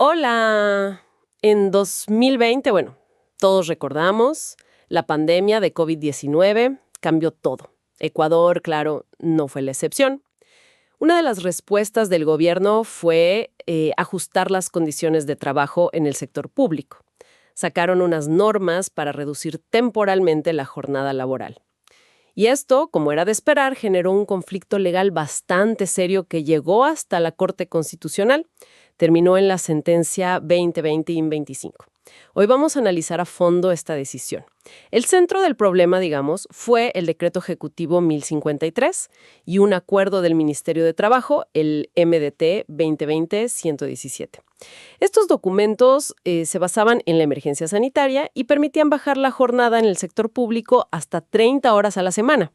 Hola. En 2020, bueno, todos recordamos, la pandemia de COVID-19 cambió todo. Ecuador, claro, no fue la excepción. Una de las respuestas del gobierno fue ajustar las condiciones de trabajo en el sector público. Sacaron unas normas para reducir temporalmente la jornada laboral. Y esto, como era de esperar, generó un conflicto legal bastante serio que llegó hasta la Corte Constitucional. Terminó en la sentencia 2020-25. Hoy vamos a analizar a fondo esta decisión. El centro del problema, digamos, fue el Decreto Ejecutivo 1053 y un acuerdo del Ministerio de Trabajo, el MDT 2020-117. Estos documentos se basaban en la emergencia sanitaria y permitían bajar la jornada en el sector público hasta 30 horas a la semana.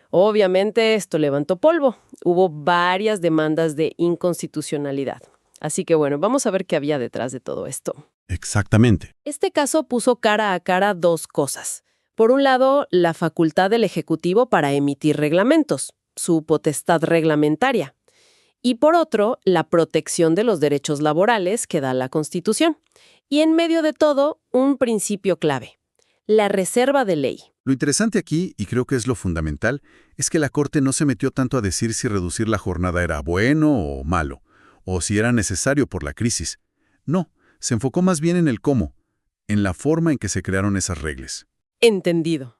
Obviamente esto levantó polvo. Hubo varias demandas de inconstitucionalidad. Así que bueno, vamos a ver qué había detrás de todo esto. Exactamente. Este caso puso cara a cara dos cosas. Por un lado, la facultad del Ejecutivo para emitir reglamentos, su potestad reglamentaria. Y por otro, la protección de los derechos laborales que da la Constitución. Y en medio de todo, un principio clave: la reserva de ley. Lo interesante aquí, y creo que es lo fundamental, es que la Corte no se metió tanto a decir si reducir la jornada era bueno o malo, o si era necesario por la crisis. No, se enfocó más bien en el cómo, en la forma en que se crearon esas reglas. Entendido.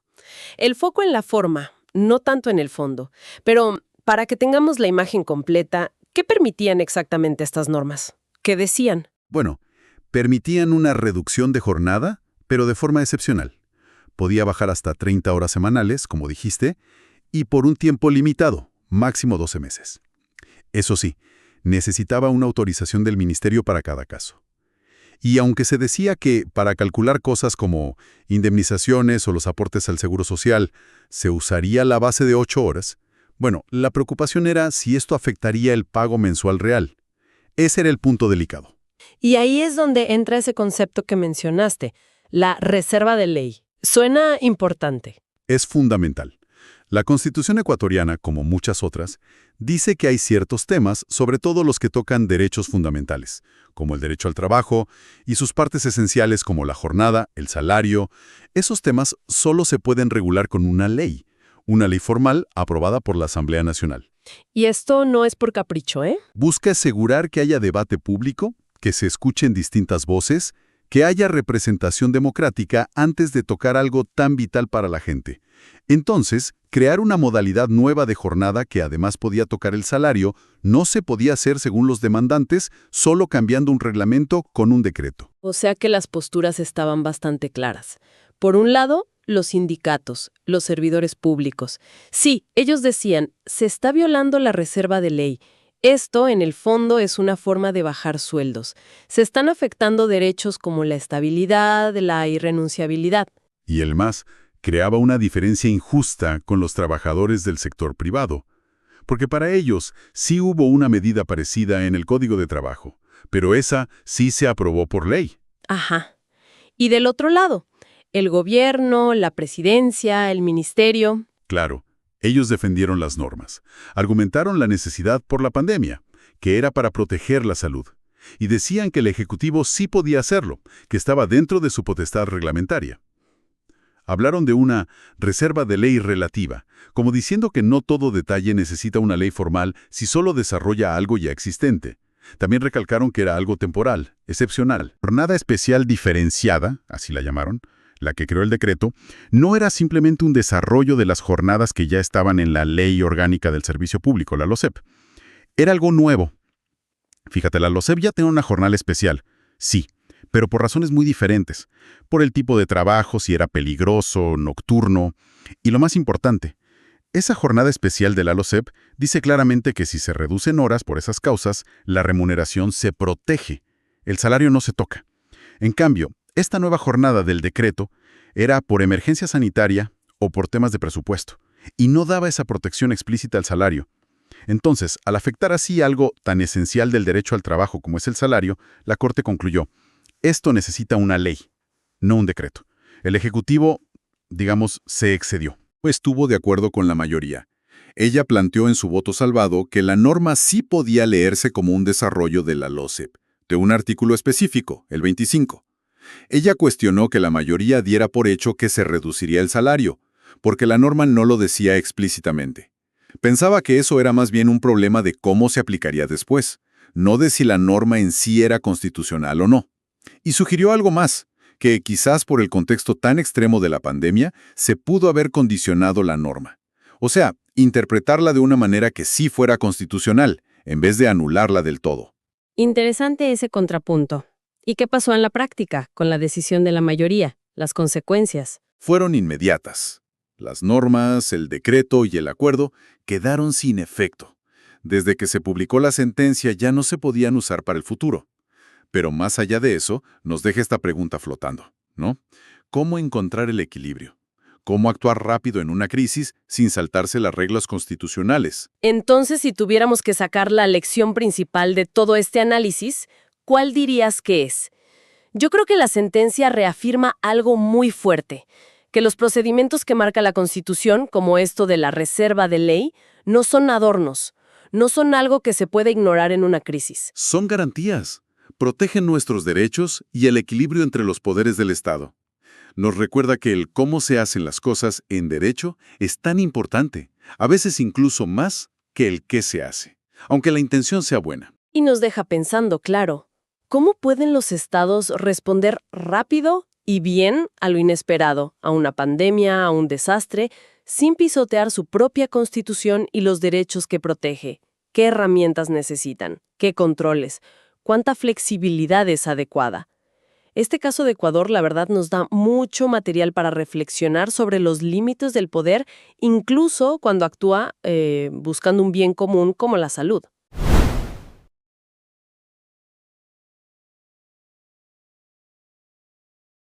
El foco en la forma, no tanto en el fondo. Pero para que tengamos la imagen completa, ¿qué permitían exactamente estas normas? ¿Qué decían? Bueno, permitían una reducción de jornada, pero de forma excepcional. Podía bajar hasta 30 horas semanales, como dijiste, y por un tiempo limitado, máximo 12 meses. Eso sí, necesitaba una autorización del ministerio para cada caso. Y aunque se decía que para calcular cosas como indemnizaciones o los aportes al Seguro Social se usaría la base de 8 horas, bueno, la preocupación era si esto afectaría el pago mensual real. Ese era el punto delicado. Y ahí es donde entra ese concepto que mencionaste, la reserva de ley. Suena importante. Es fundamental. La Constitución ecuatoriana, como muchas otras, dice que hay ciertos temas, sobre todo los que tocan derechos fundamentales, como el derecho al trabajo y sus partes esenciales como la jornada, el salario. Esos temas solo se pueden regular con una ley formal aprobada por la Asamblea Nacional. Y esto no es por capricho, ¿eh? Busca asegurar que haya debate público, que se escuchen distintas voces, que haya representación democrática antes de tocar algo tan vital para la gente. Entonces, crear una modalidad nueva de jornada que además podía tocar el salario no se podía hacer según los demandantes, solo cambiando un reglamento con un decreto. O sea que las posturas estaban bastante claras. Por un lado, los sindicatos, los servidores públicos. Sí, ellos decían, se está violando la reserva de ley. Esto, en el fondo, es una forma de bajar sueldos. Se están afectando derechos como la estabilidad, la irrenunciabilidad. Y el MAS creaba una diferencia injusta con los trabajadores del sector privado, porque para ellos sí hubo una medida parecida en el Código de Trabajo, pero esa sí se aprobó por ley. Ajá. Y del otro lado, el gobierno, la presidencia, el ministerio. Claro, ellos defendieron las normas, argumentaron la necesidad por la pandemia, que era para proteger la salud, y decían que el Ejecutivo sí podía hacerlo, que estaba dentro de su potestad reglamentaria. Hablaron de una reserva de ley relativa, como diciendo que no todo detalle necesita una ley formal si solo desarrolla algo ya existente. También recalcaron que era algo temporal, excepcional. Jornada especial diferenciada, así la llamaron, la que creó el decreto, no era simplemente un desarrollo de las jornadas que ya estaban en la Ley Orgánica del Servicio Público, la LOSEP. Era algo nuevo. Fíjate, la LOSEP ya tenía una jornada especial, sí, pero por razones muy diferentes, por el tipo de trabajo, si era peligroso, nocturno, y lo más importante, esa jornada especial de la LOSEP dice claramente que si se reducen horas por esas causas, la remuneración se protege, el salario no se toca. En cambio, esta nueva jornada del decreto era por emergencia sanitaria o por temas de presupuesto, y no daba esa protección explícita al salario. Entonces, al afectar así algo tan esencial del derecho al trabajo como es el salario, la Corte concluyó: esto necesita una ley, no un decreto. El Ejecutivo, digamos, se excedió. Estuvo de acuerdo con la mayoría. Ella planteó en su voto salvado que la norma sí podía leerse como un desarrollo de la LOSEP, de un artículo específico, el 25. Ella cuestionó que la mayoría diera por hecho que se reduciría el salario, porque la norma no lo decía explícitamente. Pensaba que eso era más bien un problema de cómo se aplicaría después, no de si la norma en sí era constitucional o no. Y sugirió algo más, que quizás por el contexto tan extremo de la pandemia, se pudo haber condicionado la norma. O sea, interpretarla de una manera que sí fuera constitucional, en vez de anularla del todo. Interesante ese contrapunto. ¿Y qué pasó en la práctica con la decisión de la mayoría, las consecuencias? Fueron inmediatas. Las normas, el decreto y el acuerdo quedaron sin efecto. Desde que se publicó la sentencia ya no se podían usar para el futuro. Pero más allá de eso, nos deja esta pregunta flotando, ¿no? ¿Cómo encontrar el equilibrio? ¿Cómo actuar rápido en una crisis sin saltarse las reglas constitucionales? Entonces, si tuviéramos que sacar la lección principal de todo este análisis, ¿cuál dirías que es? Yo creo que la sentencia reafirma algo muy fuerte, que los procedimientos que marca la Constitución, como esto de la reserva de ley, no son adornos, no son algo que se puede ignorar en una crisis. Son garantías. Protegen nuestros derechos y el equilibrio entre los poderes del Estado. Nos recuerda que el cómo se hacen las cosas en derecho es tan importante, a veces incluso más que el qué se hace, aunque la intención sea buena. Y nos deja pensando, claro, ¿cómo pueden los estados responder rápido y bien a lo inesperado, a una pandemia, a un desastre, sin pisotear su propia Constitución y los derechos que protege? ¿Qué herramientas necesitan? ¿Qué controles? ¿Cuánta flexibilidad es adecuada? Este caso de Ecuador, la verdad, nos da mucho material para reflexionar sobre los límites del poder, incluso cuando actúa buscando un bien común como la salud.